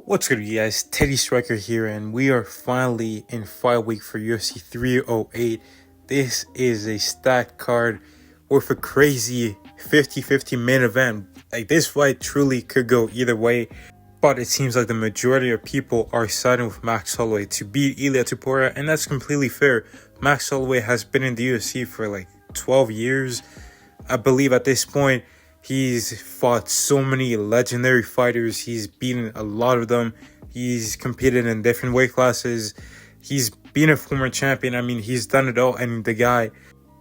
What's good, you guys? Teddy Striker here, and we are finally in fight week for UFC 308. This is a stacked card with a crazy 50-50 main event. Like, this fight truly could go either way, but it seems like the majority of people are siding with Max Holloway to beat Ilia Topuria, and that's completely fair. Max Holloway has been in the UFC for like 12 years. I believe at this point, he's fought so many legendary fighters. He's beaten a lot of them. He's competed in different weight classes. He's been a former champion. I mean, he's done it all. And the guy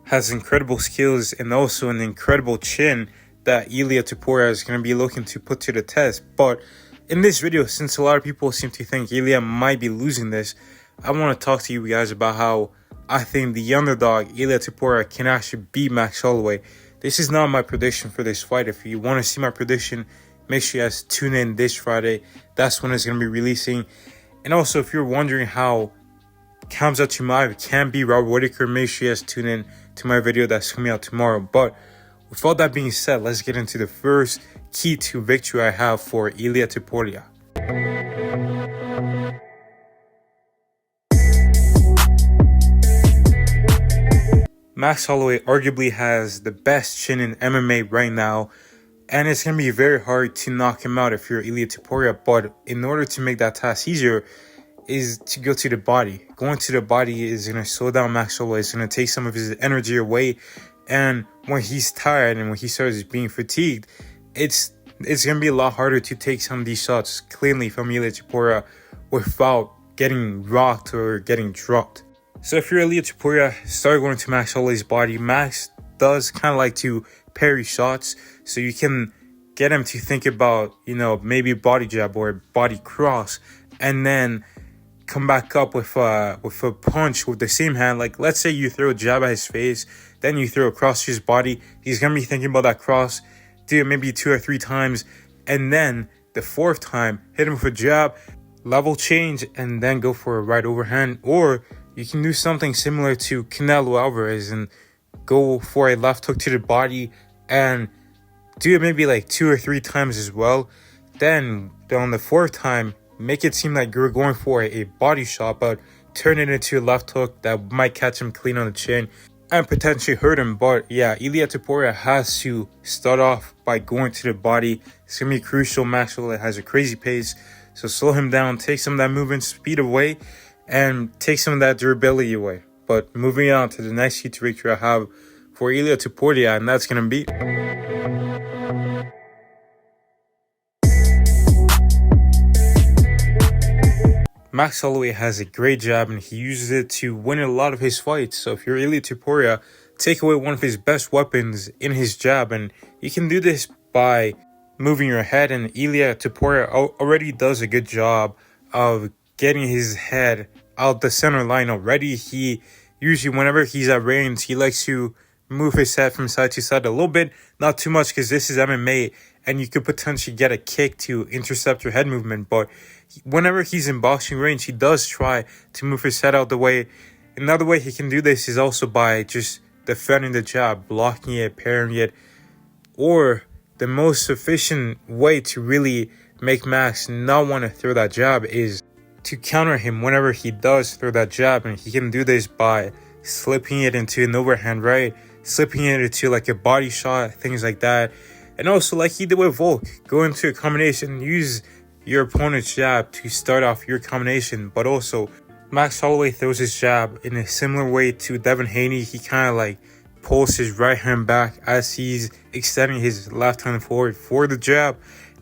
has incredible skills and also an incredible chin that Ilia Topuria is going to be looking to put to the test. But in this video, since a lot of people seem to think Ilia might be losing this, I want to talk to you guys about how I think the underdog, Ilia Topuria, can actually beat Max Holloway. This is not my prediction for this fight. If you want to see my prediction, make sure you guys tune in this Friday. That's when it's going to be releasing. And also, if you're wondering how Khamzat Chimaev can beat Robert Whittaker, make sure you guys tune in to my video that's coming out tomorrow. But with all that being said, let's get into the first key to victory I have for Ilia Topuria. Max Holloway arguably has the best chin in MMA right now, and it's going to be very hard to knock him out if you're Ilia Topuria. But in order to make that task easier is to go to the body. Going to the body is going to slow down Max Holloway. It's going to take some of his energy away, and when he's tired and when he starts being fatigued, it's going to be a lot harder to take some of these shots cleanly from Ilia Topuria without getting rocked or getting dropped. So if you're Ilia Topuria, start going to Max Holloway's body. Max does kind of like to parry shots, so you can get him to think about, maybe a body jab or a body cross, and then come back up with a punch with the same hand. Like, let's say you throw a jab at his face, then you throw a cross to his body. He's going to be thinking about that cross, do it maybe 2 or 3 times, and then the 4th time, hit him with a jab, level change, and then go for a right overhand. Or you can do something similar to Canelo Alvarez and go for a left hook to the body and do it maybe like 2 or 3 times as well. Then on the 4th time, make it seem like you're going for a body shot, but turn it into a left hook that might catch him clean on the chin and potentially hurt him. But yeah, Ilia Topuria has to start off by going to the body. It's going to be crucial. Max Holloway has a crazy pace, so slow him down, take some of that movement speed away, and take some of that durability away. But moving on to the next key to victory I have for Ilia Topuria, and that's going to be Max Holloway has a great jab, and he uses it to win a lot of his fights. So if you're Ilia Topuria, take away one of his best weapons in his jab, and you can do this by moving your head. And Ilia Topuria already does a good job of getting his head out the center line already. He usually, whenever he's at range, he likes to move his head from side to side a little bit, not too much, because this is MMA and you could potentially get a kick to intercept your head movement. But whenever he's in boxing range, he does try to move his head out the way. Another way he can do this is also by just defending the jab, blocking it, parrying it. Or the most efficient way to really make Max not want to throw that jab is to counter him whenever he does throw that jab. And he can do this by slipping it into an overhand right, slipping it into like a body shot, things like that. And also, like he did with Volk, go into a combination, use your opponent's jab to start off your combination. But also, Max Holloway throws his jab in a similar way to Devin Haney. He kind of like pulls his right hand back as he's extending his left hand forward for the jab.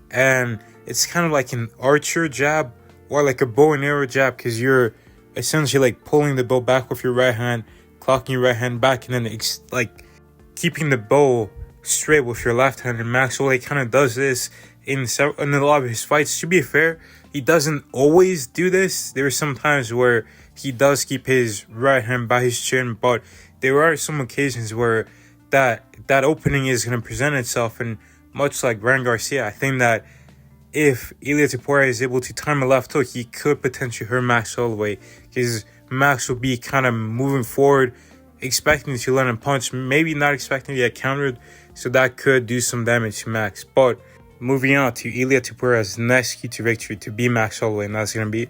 And it's kind of like an archer jab, or like a bow and arrow jab, because you're essentially like pulling the bow back with your right hand, clocking your right hand back, and then like keeping the bow straight with your left hand. And Max Holloway kind of does this in a lot of his fights. To be fair, he doesn't always do this. There are some times where he does keep his right hand by his chin, but there are some occasions where that opening is going to present itself. And much like Ryan Garcia, I think that if Ilia Topuria is able to time a left hook, he could potentially hurt Max Holloway, because Max will be kind of moving forward, expecting to land a punch, maybe not expecting to get countered, so that could do some damage to Max. But moving on to Ilia Topuria's next key to victory to be Max Holloway, and that's going to be...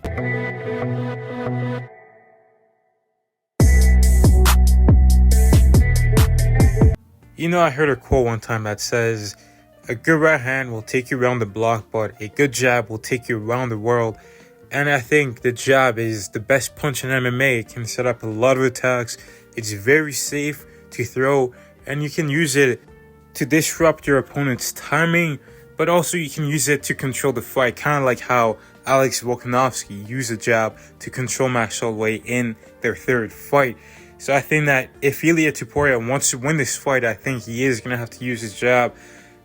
You know, I heard a quote one time that says, a good right hand will take you around the block, but a good jab will take you around the world. And I think the jab is the best punch in MMA. It can set up a lot of attacks. It's very safe to throw, and you can use it to disrupt your opponent's timing, but also you can use it to control the fight, kind of like how Alex Volkanovski used a jab to control Max Holloway in their third fight. So I think that if Ilia Topuria wants to win this fight, I think he is going to have to use his jab,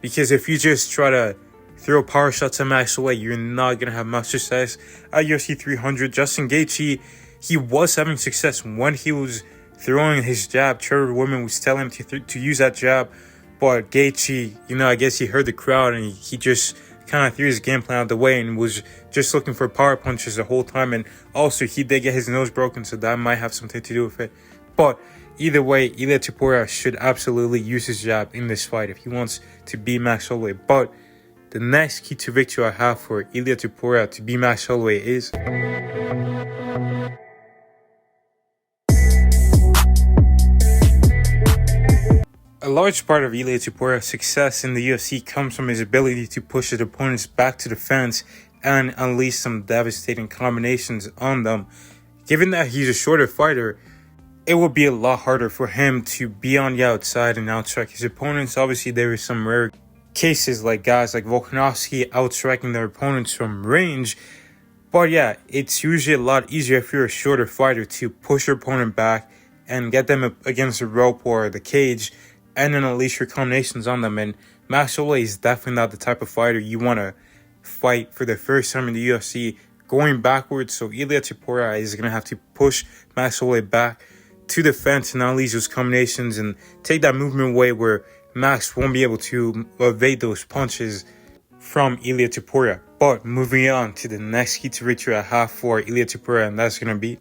because if you just try to throw power shots at Max Holloway, you're not going to have much success. At UFC 300, Justin Gaethje, he was having success when he was throwing his jab. Trevor Woodman was telling him to use that jab, but Gaethje, you know, I guess he heard the crowd and he just kind of threw his game plan out the way and was just looking for power punches the whole time. And also, he did get his nose broken, so that might have something to do with it. But either way, Ilia Topuria should absolutely use his jab in this fight if he wants to beat Max Holloway. But the next key to victory I have for Ilia Topuria to beat Max Holloway is... A large part of Ilia Topuria's success in the UFC comes from his ability to push his opponents back to the fence and unleash some devastating combinations on them. Given that he's a shorter fighter, it would be a lot harder for him to be on the outside and outstrike his opponents. Obviously, there are some rare cases like guys like Volkanovski outstriking their opponents from range. But yeah, it's usually a lot easier if you're a shorter fighter to push your opponent back and get them against the rope or the cage, and then unleash your combinations on them. And Max Holloway is definitely not the type of fighter you want to fight for the first time in the UFC going backwards. So Ilia Topuria is going to have to push Max Holloway back to the fence and unleash those combinations and take that movement away where Max won't be able to evade those punches from Ilia Topuria. But moving on to the next key to victory I have for Ilia Topuria, and that's going to be...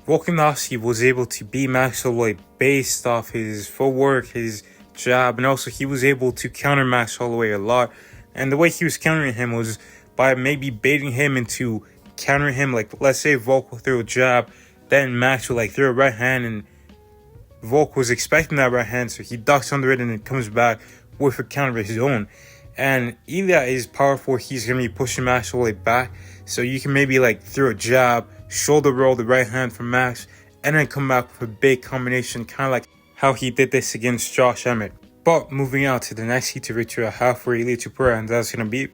Volkanovski was able to beat Max Holloway based off his footwork, his jab, and also he was able to counter Max Holloway a lot. And the way he was countering him was by maybe baiting him into countering him. Like, let's say Volk will throw a jab, then Max will throw a right hand, and Volk was expecting that right hand, so he ducks under it and then comes back with a counter of his own. And Ilia is powerful. He's going to be pushing Max Holloway back, so you can maybe throw a jab, shoulder roll the right hand from Max, and then come back with a big combination, kind of like how he did this against Josh Emmett. But moving on to the next key to victory I have for Ilia Topuria, and that's going to be...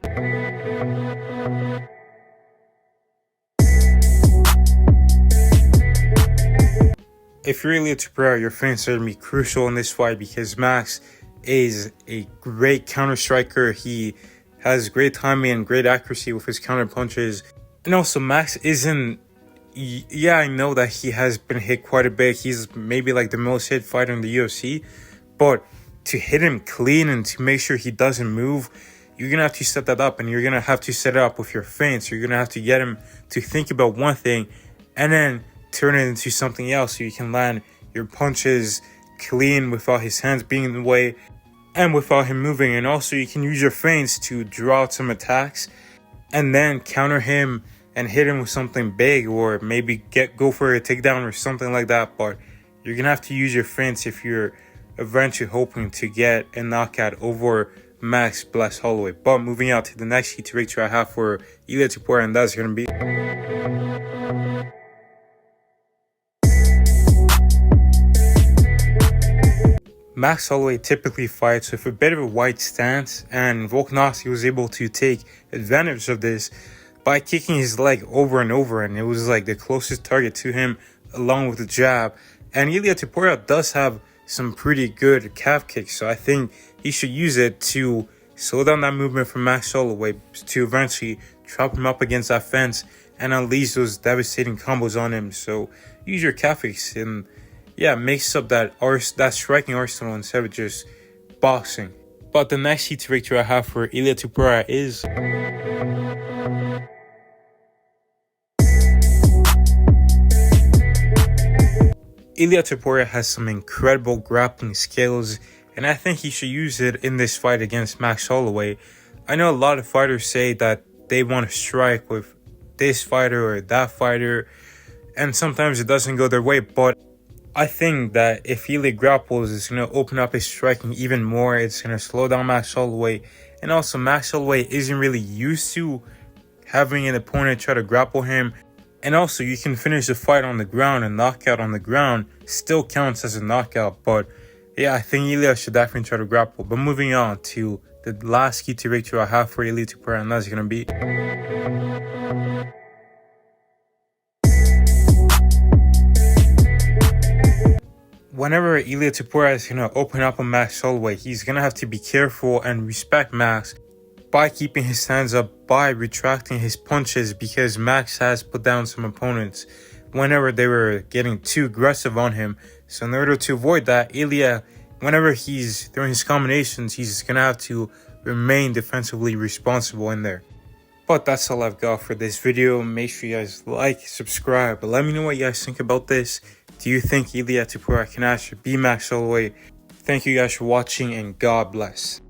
If you're Ilia Topuria, your feints are going to be crucial in this fight because Max is a great counter striker. He has great timing and great accuracy with his counter punches. And also, Max isn't... Yeah, I know that he has been hit quite a bit. He's maybe the most hit fighter in the UFC. But to hit him clean and to make sure he doesn't move, you're going to have to set that up. And you're going to have to set it up with your feints. You're going to have to get him to think about one thing and then turn it into something else so you can land your punches clean without his hands being in the way and without him moving. And also, you can use your feints to draw out some attacks and then counter him and hit him with something big, or maybe go for a takedown or something like that. But you're going to have to use your feints if you're eventually hoping to get a knockout over Max Bless Holloway. But moving on to the next key to victory I have for Ilia Topuria, and that's going to be... Max Holloway typically fights with a bit of a wide stance, and Volkanovski was able to take advantage of this by kicking his leg over and over, and it was the closest target to him along with the jab. And Ilia Topuria does have some pretty good calf kicks, so I think he should use it to slow down that movement from Max Holloway to eventually trap him up against that fence and unleash those devastating combos on him. So use your calf kicks and mix up that striking arsenal instead of just boxing. But the next key to victory I have for Ilia Topuria is... Ilia Topuria has some incredible grappling skills, and I think he should use it in this fight against Max Holloway. I know a lot of fighters say that they want to strike with this fighter or that fighter, and sometimes it doesn't go their way, but I think that if Ilia grapples, it's going to open up his striking even more. It's going to slow down Max Holloway, and also Max Holloway isn't really used to having an opponent try to grapple him. And also, you can finish the fight on the ground, and knockout on the ground still counts as a knockout. But yeah, I think Ilia should definitely try to grapple. But moving on to the last key to victory I have for Ilia Topuria, and that's going to be whenever Ilia Topuria is going to open up on Max Holloway, he's going to have to be careful and respect Max by keeping his hands up, by retracting his punches, because Max has put down some opponents whenever they were getting too aggressive on him. So in order to avoid that, Ilia, whenever he's throwing his combinations, he's going to have to remain defensively responsible in there. But that's all I've got for this video. Make sure you guys like, subscribe, but let me know what you guys think about this. Do you think Ilia Topuria can actually beat Max Holloway? Thank you guys for watching, and God bless.